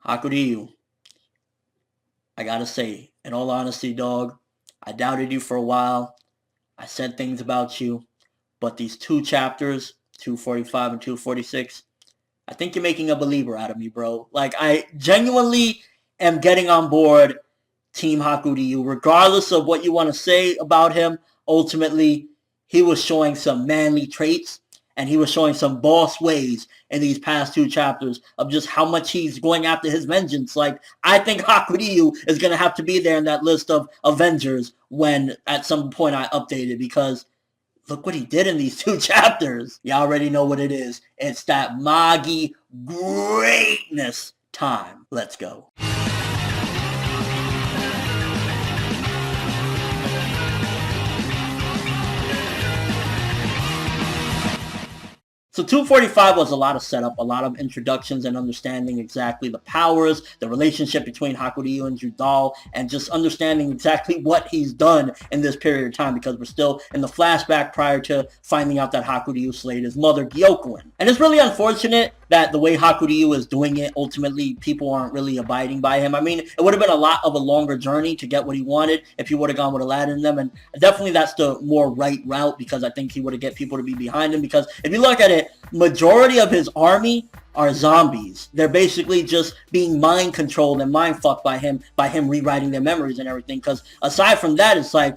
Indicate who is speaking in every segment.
Speaker 1: Hakuryuu, I gotta say, in all honesty, dog, I doubted you for a while. I said things about you, but these two chapters, 245 and 246, I think you're making a believer out of me, bro. Like, I genuinely am getting on board Team Hakuryuu, regardless of what you want to say about him. Ultimately, he was showing some manly traits, and he was showing some boss ways in these past two chapters of just how much he's going after his vengeance. Like, I think Hakuryuu is going to have to be there in that list of Avengers when at some point I update it, because look what he did in these two chapters. You already know what it is. It's that Magi greatness time. Let's go. So 245 was a lot of setup, a lot of introductions and understanding exactly the powers, the relationship between Hakuryuu and Judal, and just understanding exactly what he's done in this period of time, because we're still in the flashback prior to finding out that Hakuryuu slayed his mother, Gyokuen. And it's really unfortunate that the way Hakuryuu is doing it, ultimately people aren't really abiding by him. I mean, it would have been a lot of a longer journey to get what he wanted if he would have gone with Aladdin and them, and definitely that's the more right route, because I think he would have get people to be behind him, because if you look at it, majority of his army are zombies. They're basically just being mind controlled and mind fucked by him rewriting their memories and everything, because aside from that, it's like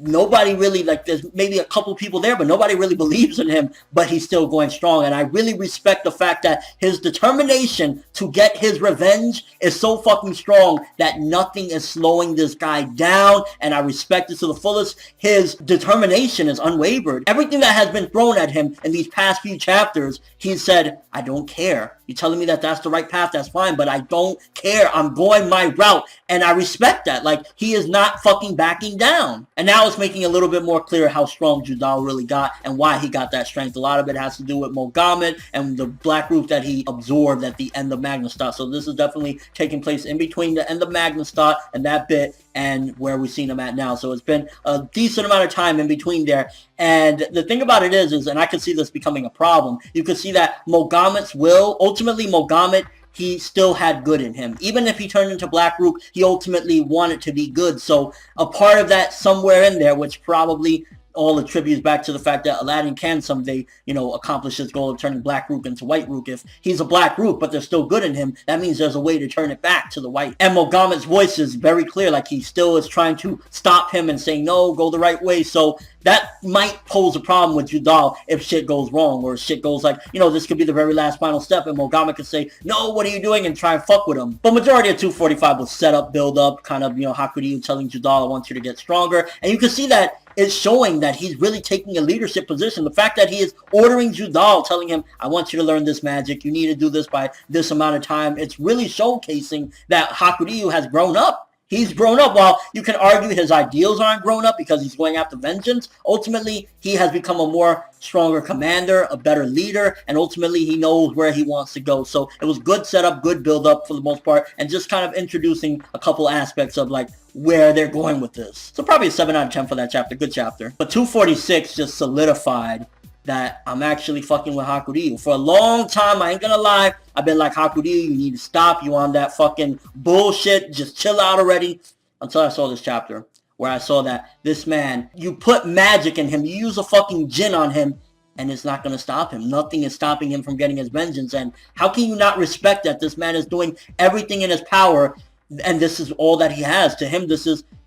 Speaker 1: nobody really, like, there's maybe a couple people there, but nobody really believes in him, but he's still going strong. And I really respect the fact that his determination to get his revenge is so fucking strong that nothing is slowing this guy down, and I respect it to the fullest. His determination is unwavered. Everything that has been thrown at him in these past few chapters, he said, I don't care. You're telling me that that's the right path, that's fine, but I don't care. I'm going my route, and I respect that. Like, he is not fucking backing down. And now it's making a little bit more clear how strong Judal really got and why he got that strength. A lot of it has to do with Mogammed and the black root that he absorbed at the end of Magnustat. So this is definitely taking place in between the end of Magnustat and that bit and where we've seen him at now. So it's been a decent amount of time in between there. And the thing about it is, and I could see this becoming a problem, you could see that Mogammed's will, ultimately Mogammed, he still had good in him. Even if he turned into Black Rook, he ultimately wanted to be good. So a part of that somewhere in there, which probably all attributes back to the fact that Aladdin can someday, accomplish his goal of turning Black Rook into White Rook. If he's a Black Rook, but there's still good in him, that means there's a way to turn it back to the White. And Mogammed's voice is very clear, like he still is trying to stop him and saying, no, go the right way. So that might pose a problem with Judal if shit goes wrong, or shit goes like, this could be the very last final step, and Mogammed could say, no, what are you doing, and try and fuck with him. But majority of 245 was set up, build up, kind of, Hakuryuu telling Judal, I want you to get stronger. And you can see that it's showing that he's really taking a leadership position. The fact that he is ordering Judal, telling him, I want you to learn this magic, you need to do this by this amount of time, it's really showcasing that Hakuryuu has grown up. He's grown up. While you can argue his ideals aren't grown up because he's going after vengeance, ultimately he has become a more stronger commander, a better leader, and ultimately he knows where he wants to go. So it was good setup, good build up for the most part, and just kind of introducing a couple aspects of like where they're going with this. So probably a 7 out of 10 for that chapter. Good chapter. But 246 just solidified that I'm actually fucking with Hakuryuu. For a long time, I ain't gonna lie, I've been like, Hakuryuu, you need to stop. You on that fucking bullshit. Just chill out already. Until I saw this chapter where I saw that this man, you put magic in him, you use a fucking djinn on him, and it's not going to stop him. Nothing is stopping him from getting his vengeance. And how can you not respect that? This man is doing everything in his power, and this is all that he has. To him,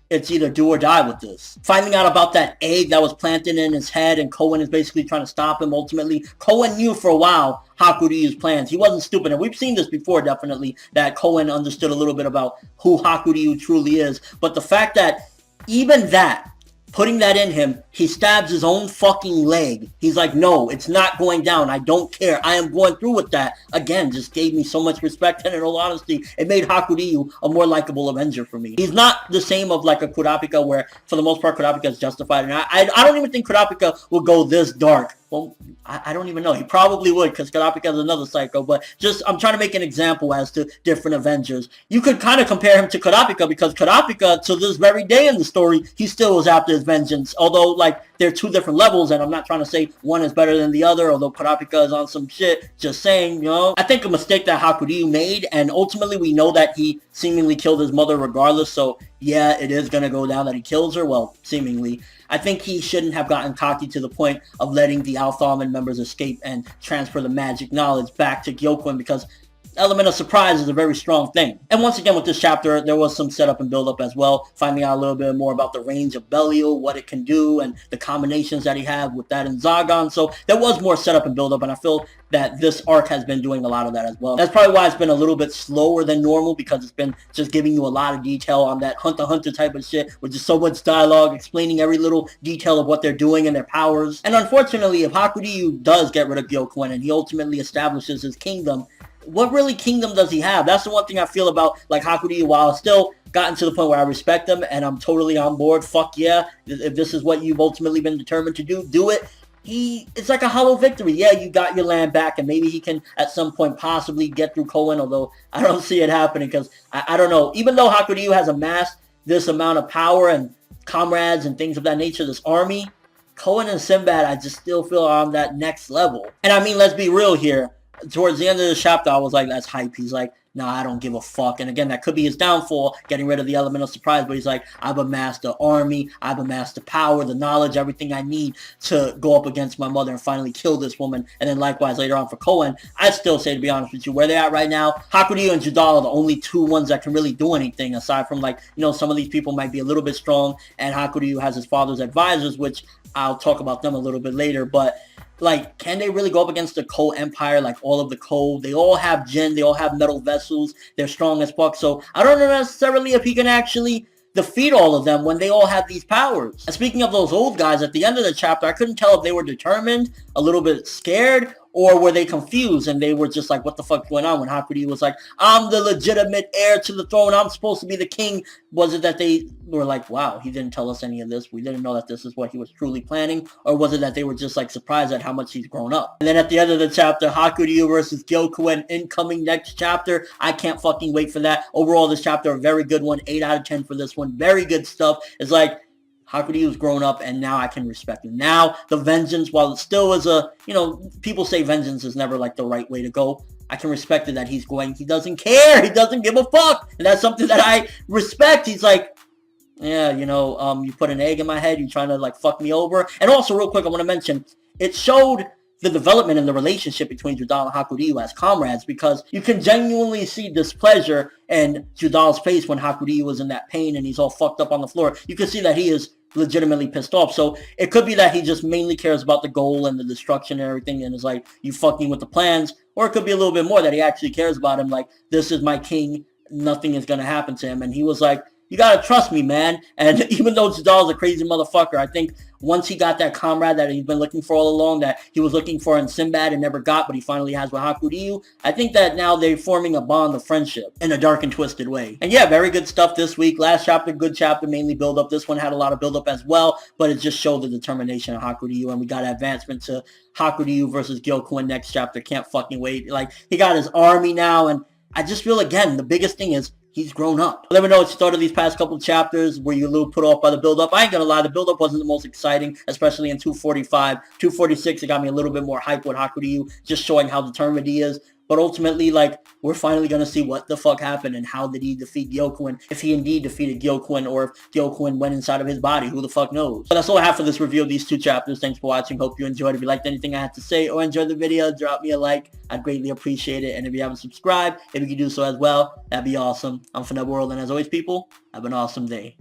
Speaker 1: it's either do or die with this. Finding out about that egg that was planted in his head, and Koen is basically trying to stop him. Ultimately, Koen knew for a while Hakuryuu's plans. He wasn't stupid, and we've seen this before, definitely, that Koen understood a little bit about who Hakuryuu truly is. But the fact that even that, putting that in him, he stabs his own fucking leg. He's like, no, it's not going down. I don't care. I am going through with that. Again, just gave me so much respect, and in all honesty, it made Hakuryuu a more likable Avenger for me. He's not the same of like a Kurapika, where for the most part Kurapika is justified, and I don't even think Kurapika will go this dark Well, I don't even know. He probably would, because Kurapika is another psycho, but just, I'm trying to make an example as to different Avengers. You could kind of compare him to Kurapika, because Kurapika, to this very day in the story, he still was after his vengeance. Although, like, they're two different levels, and I'm not trying to say one is better than the other, although Kurapika is on some shit, just saying, you know. I think a mistake that Hakuryuu made, and ultimately we know that he seemingly killed his mother regardless, so yeah, it is going to go down that he kills her, well, seemingly. I think he shouldn't have gotten cocky to the point of letting the Alpha Almond members escape and transfer the magic knowledge back to Gyokuen, because element of surprise is a very strong thing. And once again with this chapter, there was some setup and build up as well, finding out a little bit more about the range of Belial, what it can do, and the combinations that he had with that and Zagon. So there was more setup and build up, and I feel that this arc has been doing a lot of that as well. That's probably why it's been a little bit slower than normal, because it's been just giving you a lot of detail on that Hunter x Hunter type of shit, with just so much dialogue, explaining every little detail of what they're doing and their powers. And unfortunately, if Hakuryuu does get rid of Gyokuen and he ultimately establishes his kingdom, what really kingdom does he have? That's the one thing I feel about, like, Hakuryuu. While I've still gotten to the point where I respect him and I'm totally on board, fuck yeah, if this is what you've ultimately been determined to do, do it. It's like a hollow victory. Yeah, you got your land back, and maybe he can at some point possibly get through Koen, although I don't see it happening, because I don't know. Even though Hakuryuu has amassed this amount of power and comrades and things of that nature, this army, Koen and Sinbad, I just still feel are on that next level. And I mean, let's be real here. Towards the end of the chapter, I was like, that's hype. He's like, nah, I don't give a fuck. And again, that could be his downfall, getting rid of the element of surprise. But he's like, I've amassed the army, I've amassed the power, the knowledge, everything I need to go up against my mother and finally kill this woman. And then likewise later on for Koen, I'd still say, to be honest with you, where they're at right now, Hakuryuu and Judal are the only two ones that can really do anything, aside from, like, you know, some of these people might be a little bit strong, and Hakuryuu has his father's advisors, which I'll talk about them a little bit later. But like, can they really go up against the Ko Empire, like all of the Ko? They all have Jin, they all have metal vessels, they're strong as fuck, so I don't know necessarily if he can actually defeat all of them when they all have these powers. And speaking of those old guys, at the end of the chapter, I couldn't tell if they were determined, a little bit scared, or were they confused and they were just like, what the fuck's going on, when Hakuryuu was like, I'm the legitimate heir to the throne, I'm supposed to be the king? Was it that they were like, wow, he didn't tell us any of this, we didn't know that this is what he was truly planning? Or was it that they were just like surprised at how much he's grown up? And then at the end of the chapter, Hakuryuu versus Gyokuen, incoming next chapter. I can't fucking wait for that. Overall, this chapter, a very good one, 8 out of 10 for this one, very good stuff. It's like, Hakuryuu's grown up, and now I can respect him. Now, the vengeance, while it still is a, you know, people say vengeance is never, like, the right way to go. I can respect it that he's going, he doesn't care, he doesn't give a fuck, and that's something that I respect. He's like, yeah, you know, you put an egg in my head, you're trying to, like, fuck me over. And also, real quick, I want to mention, it showed the development in the relationship between Judal and Hakuryuu as comrades, because you can genuinely see displeasure in Judal's face when Hakuryuu was in that pain and he's all fucked up on the floor. You can see that he is legitimately pissed off. So it could be that he just mainly cares about the goal and the destruction and everything, and is like, you fucking with the plans. Or it could be a little bit more that he actually cares about him, like, this is my king, nothing is going to happen to him. And he was like, you gotta trust me, man. And even though Judal's a crazy motherfucker, I think once he got that comrade that he's been looking for all along, that he was looking for in Sinbad and never got, but he finally has with Hakuryuu, I think that now they're forming a bond of friendship in a dark and twisted way. And yeah, very good stuff this week. Last chapter, good chapter, mainly build up. This one had a lot of build up as well, but it just showed the determination of Hakuryuu, and we got advancement to Hakuryuu versus Gyokuen next chapter. Can't fucking wait. Like, he got his army now, and I just feel, again, the biggest thing is he's grown up. Let me know what you thought of these past couple of chapters. Were you a little put off by the build-up? I ain't gonna lie, the build-up wasn't the most exciting, especially in 245. 246, it got me a little bit more hype with Hakuryuu, just showing how determined he is. But ultimately, like, we're finally going to see what the fuck happened and how did he defeat Gyokuen, if he indeed defeated Gyokuen, or if Gyokuen went inside of his body. Who the fuck knows? But that's all I have for this review of these two chapters. Thanks for watching. Hope you enjoyed. If you liked anything I had to say or enjoyed the video, drop me a like. I'd greatly appreciate it. And if you haven't subscribed, if you could do so as well, that'd be awesome. I'm ForneverWorld, and as always, people, have an awesome day.